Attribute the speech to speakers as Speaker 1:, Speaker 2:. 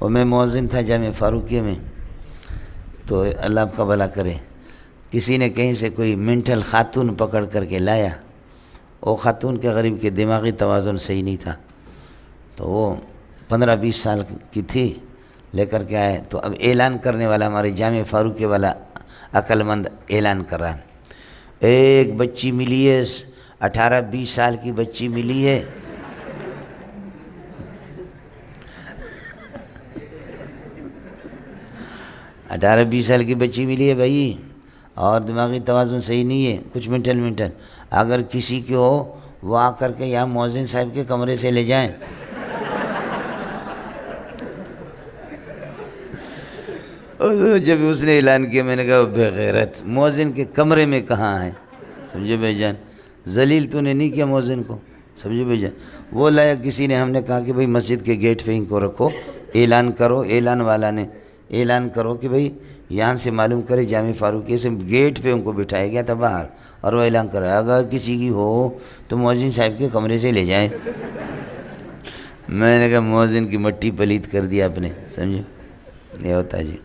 Speaker 1: اور میں مؤذن تھا جامعہ فاروقیہ میں، تو اللہ آپ کا بھلا کرے، کسی نے کہیں سے کوئی مینٹل خاتون پکڑ کر کے لایا، وہ خاتون کے غریب کے دماغی توازن صحیح نہیں تھا، تو وہ 15-20 سال کی تھی، لے کر کے آئے، تو اب اعلان کرنے والا ہمارے جامعہ فاروقیہ والا عقل مند اعلان کر رہا ہے، ایک بچی ملی ہے، 18-20 سال کی بچی ملی ہے، اٹھارہ 20 سال کی بچی ملی ہے بھائی، اور دماغی توازن صحیح نہیں ہے، کچھ منٹل اگر کسی کی ہو وہ آ کر کے یہاں مؤذن صاحب کے کمرے سے لے جائیں۔ جب اس نے اعلان کیا میں نے کہا بے غیرت، مؤذن کے کمرے میں کہاں ہے؟ سمجھے بھائی جان، ذلیل تو نے نہیں کیا مؤذن کو، سمجھے بھائی جان، وہ لایا کسی نے، ہم نے کہا کہ بھائی مسجد کے گیٹ پہ ان کو رکھو، اعلان کرو، اعلان والا نے اعلان کرو کہ بھائی یہاں سے معلوم کرے جامعہ فاروقیہ سے، گیٹ پہ ان کو بٹھایا گیا تھا باہر، اور وہ اعلان کرا اگر کسی کی ہو تو مؤذن صاحب کے کمرے سے لے جائیں۔ میں نے کہا مؤذن کی مٹی پلیت کر دیا آپ نے، سمجھے، یہ ہوتا ہے جی۔